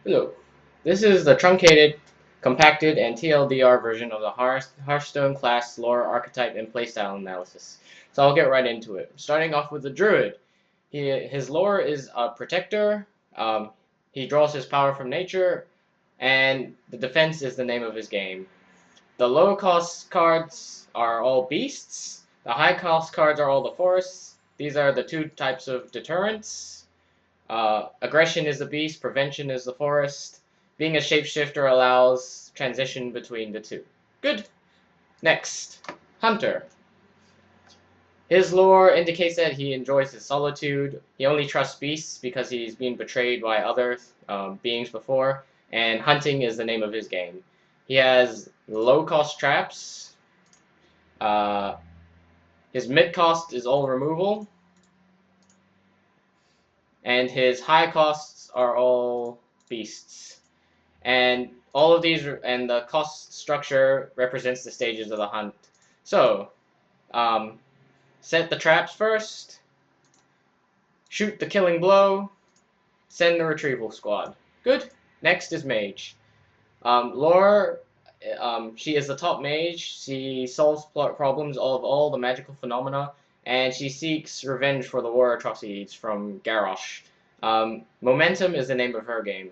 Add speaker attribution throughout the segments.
Speaker 1: Hello. This is the truncated, compacted, and TLDR version of the Hearthstone class lore, archetype, and playstyle analysis. So I'll get right into it. Starting off with the Druid. His lore is a protector. He draws his power from nature, and the defense is the name of his game. The low cost cards are all beasts. The high cost cards are all the forests. These are the two types of deterrents. Aggression is the beast, prevention is the forest. Being a shapeshifter allows transition between the two. Good. Next, Hunter. His lore indicates that he enjoys his solitude. He only trusts beasts because he's been betrayed by other beings before, and hunting is the name of his game. He has low-cost traps. Uh, his mid-cost is all removal, and his high costs are all beasts. And all of these, and the cost structure represents the stages of the hunt. So, set the traps first, shoot the killing blow, send the retrieval squad. Good. Next is Mage. Lore, she is the top mage. She solves problems of all the magical phenomena, and she seeks revenge for the war atrocities from Garrosh. Momentum is the name of her game.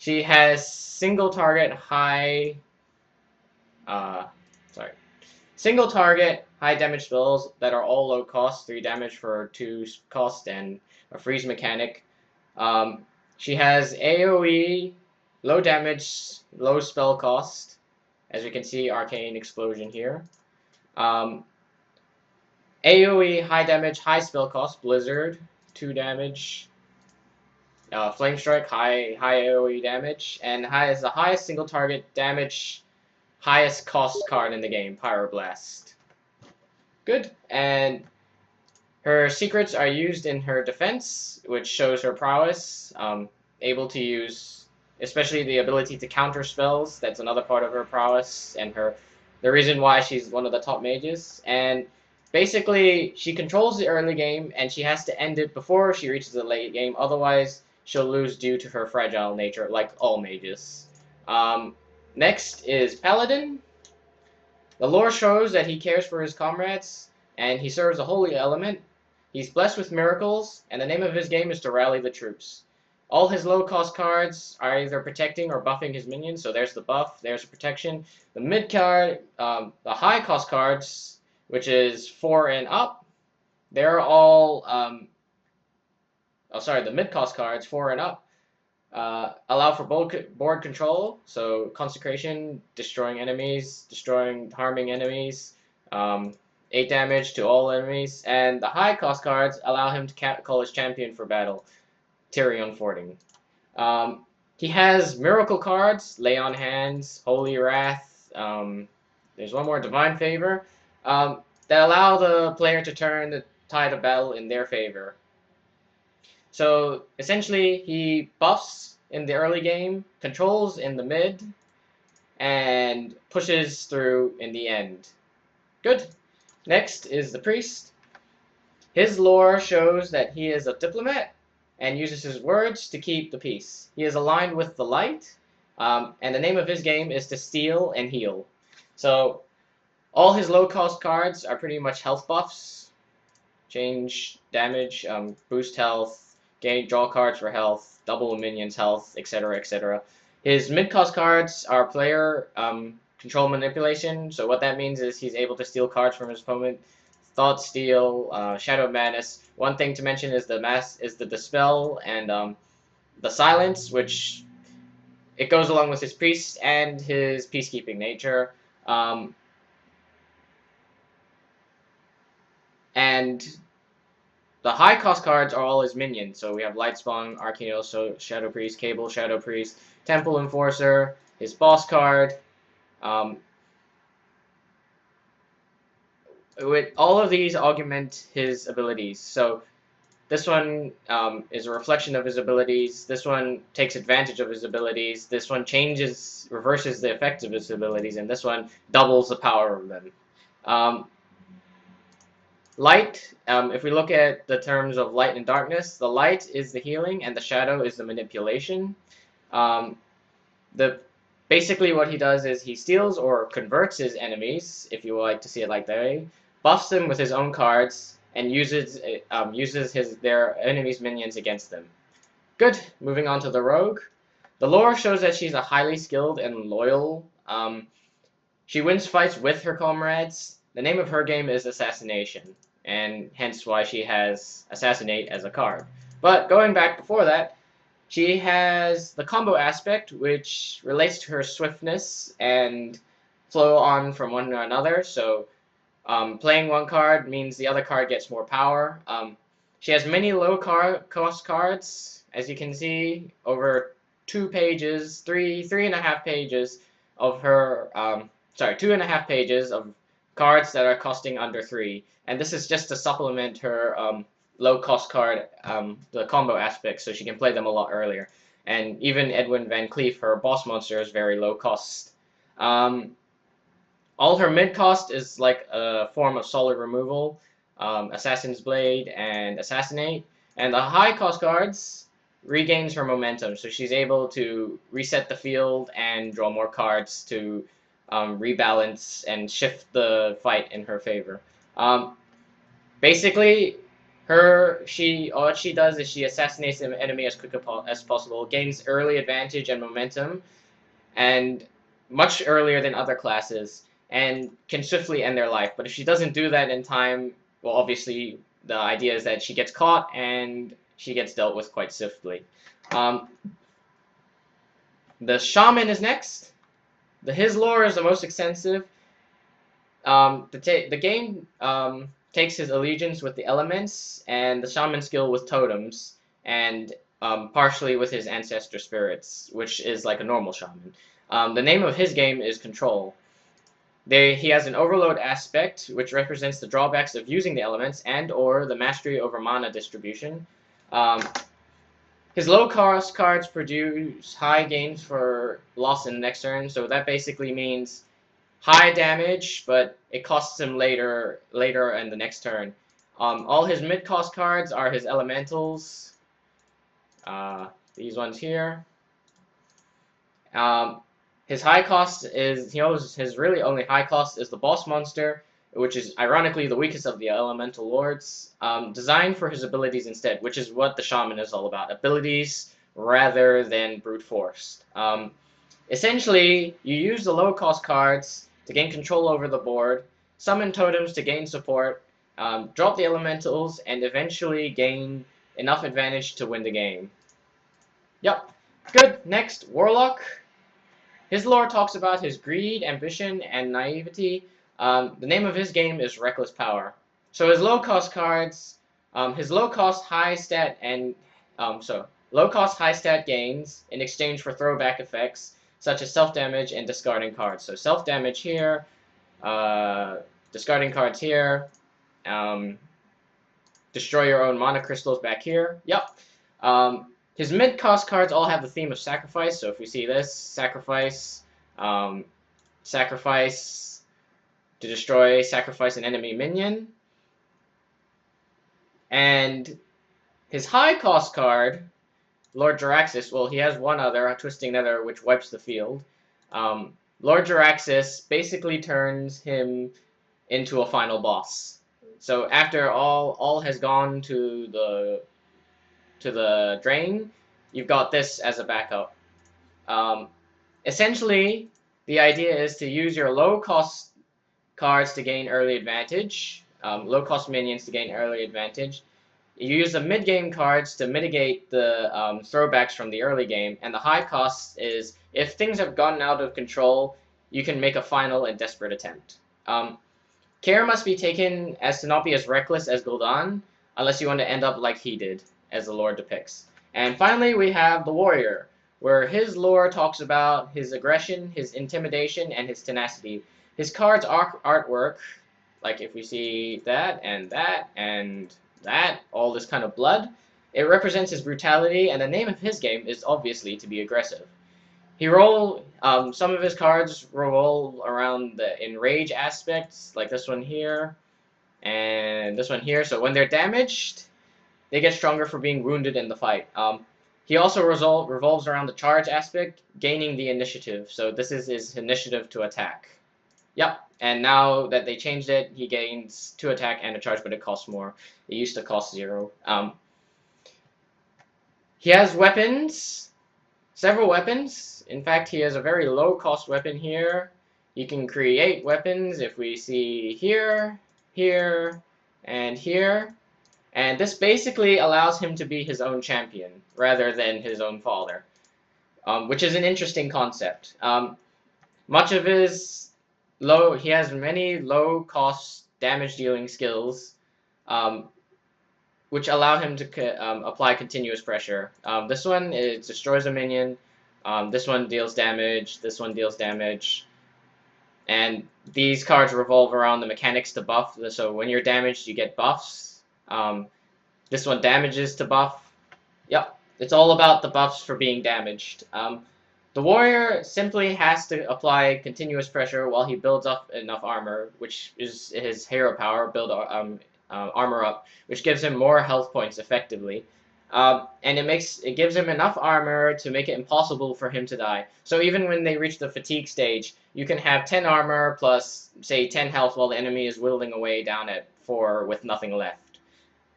Speaker 1: She has single target high, uh, sorry, single target high damage spells that are all low cost, 3 damage for 2 cost, and a freeze mechanic. She has AoE, low damage, low spell cost. As we can see, Arcane Explosion here. AoE, high damage, high spell cost, Blizzard, 2 damage. Flame Strike, high AoE damage, and has the highest single target damage, highest cost card in the game, Pyroblast. Good. And her secrets are used in her defense, which shows her prowess. Able to use, especially the ability to counter spells. That's another part of her prowess, and the reason why she's one of the top mages. And basically, she controls the early game, and she has to end it before she reaches the late game. Otherwise, she'll lose due to her fragile nature, like all mages. Next is Paladin. The lore shows that he cares for his comrades, and he serves a holy element. He's blessed with miracles, and the name of his game is to rally the troops. All his low-cost cards are either protecting or buffing his minions, so there's the buff, there's the protection. The mid-card, the high-cost cards, which is 4 and up, they're all, the mid-cost cards, 4 and up, allow for board control, so Consecration, destroying enemies, harming enemies, 8 damage to all enemies, and the high cost cards allow him to call his champion for battle, Tyrion Fording. He has miracle cards, Lay on Hands, Holy Wrath, there's one more, Divine Favor, that allow the player to turn the tide of battle in their favor. So essentially, he buffs in the early game, controls in the mid, and pushes through in the end. Good. Next is the Priest. His lore shows that he is a diplomat and uses his words to keep the peace. He is aligned with the light, and the name of his game is to steal and heal. So all his low-cost cards are pretty much health buffs. Change damage, boost health, draw cards for health, double a minion's health, etc., etc. His mid-cost cards are player control manipulation. So what that means is he's able to steal cards from his opponent. Thought Steal, Shadow of Madness. One thing to mention is the Dispel and the Silence, which it goes along with his priest and his peacekeeping nature. And the high cost cards are all his minions. So we have Lightspawn, Arcanos, Shadow Priest, Cable, Shadow Priest, Temple Enforcer, his boss card. With all of these augment his abilities. So this one is a reflection of his abilities. This one takes advantage of his abilities. This one reverses the effects of his abilities, and this one doubles the power of them. Light, if we look at the terms of light and darkness, the light is the healing and the shadow is the manipulation. The basically what he does is he steals or converts his enemies, if you would like to see it like that, buffs them with his own cards, and uses their enemies' minions against them. Good. Moving on to the rogue. The lore shows that she's a highly skilled and loyal. She wins fights with her comrades. The name of her game is Assassination, and hence why she has Assassinate as a card. But going back before that, she has the combo aspect, which relates to her swiftness and flow on from one to another. So playing one card means the other card gets more power. She has many low cost cards, as you can see, over 2 pages, three and a half pages of her, 2.5 pages of cards that are costing under 3. And this is just to supplement her low cost card, the combo aspect, so she can play them a lot earlier. And even Edwin Van Cleef, her boss monster, is very low cost. All her mid cost is like a form of solid removal, Assassin's Blade and Assassinate. And the high cost cards regains her momentum, so she's able to reset the field and draw more cards to rebalance and shift the fight in her favor. Basically, what she does is she assassinates an enemy as quick as possible, gains early advantage and momentum, and much earlier than other classes, and can swiftly end their life. But if she doesn't do that in time, well, obviously the idea is that she gets caught and she gets dealt with quite swiftly. The Shaman is next. His lore is the most extensive. The game takes his allegiance with the elements and the Shaman skill with totems, and partially with his ancestor spirits, which is like a normal Shaman. The name of his game is Control. He has an overload aspect, which represents the drawbacks of using the elements and or the mastery over mana distribution. His low cost cards produce high gains for loss in the next turn, so that basically means high damage, but it costs him later in the next turn. All his mid cost cards are his elementals. These ones here. His high cost is, his really only high cost is the boss monster, which is ironically the weakest of the elemental lords, designed for his abilities instead, which is what the shaman is all about, abilities rather than brute force. Essentially, you use the low cost cards to gain control over the board, summon totems to gain support, drop the elementals, and eventually gain enough advantage to win the game. Yep. Good. Next, Warlock. His lore talks about his greed, ambition, and naivety. The name of his game is Reckless Power. So his low-cost cards, his low-cost high stat high stat gains in exchange for throwback effects such as self-damage and discarding cards. So self-damage here, discarding cards here, destroy your own mana crystals back here. Yep. His mid-cost cards all have the theme of sacrifice, so if we see this, sacrifice to destroy, sacrifice an enemy minion. And his high-cost card, Lord Jaraxxus, well, he has one other, Twisting Nether, which wipes the field. Lord Jaraxxus basically turns him into a final boss. So after all has gone to the drain, you've got this as a backup. Essentially, the idea is to use your low-cost cards to gain early advantage, low-cost minions to gain early advantage. You use the mid-game cards to mitigate the throwbacks from the early game, and the high cost is, if things have gotten out of control, you can make a final and desperate attempt. Care must be taken as to not be as reckless as Gul'dan, unless you want to end up like he did, as the lore depicts. And finally, we have the Warrior, where his lore talks about his aggression, his intimidation, and his tenacity. His cards' artwork, like if we see that, and that, and that, all this kind of blood, it represents his brutality, and the name of his game is obviously to be aggressive. Some of his cards revolve around the enrage aspects, like this one here, and this one here. So when they're damaged, they get stronger for being wounded in the fight. He also revolves around the charge aspect, gaining the initiative. So this is his initiative to attack. Yep, and now that they changed it, he gains 2 attack and a charge, but it costs more. It used to cost 0. He has weapons, several weapons. In fact, he has a very low cost weapon here. You can create weapons if we see here, here, and here. And this basically allows him to be his own champion rather than his own father, which is an interesting concept. Much of his he has many low cost damage dealing skills, which allow him to apply continuous pressure. This one, it destroys a minion. This one deals damage. This one deals damage. And these cards revolve around the mechanics to buff. So when you're damaged, you get buffs. This one damages to buff. Yep, it's all about the buffs for being damaged. The warrior simply has to apply continuous pressure while he builds up enough armor, which is his hero power, build armor up, which gives him more health points effectively. And it gives him enough armor to make it impossible for him to die. So even when they reach the fatigue stage, you can have 10 armor plus, say, 10 health while the enemy is whittling away down at 4 with nothing left.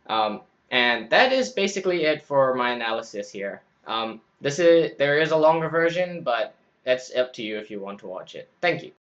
Speaker 1: And that is basically it for my analysis here. There is a longer version, but that's up to you if you want to watch it. Thank you.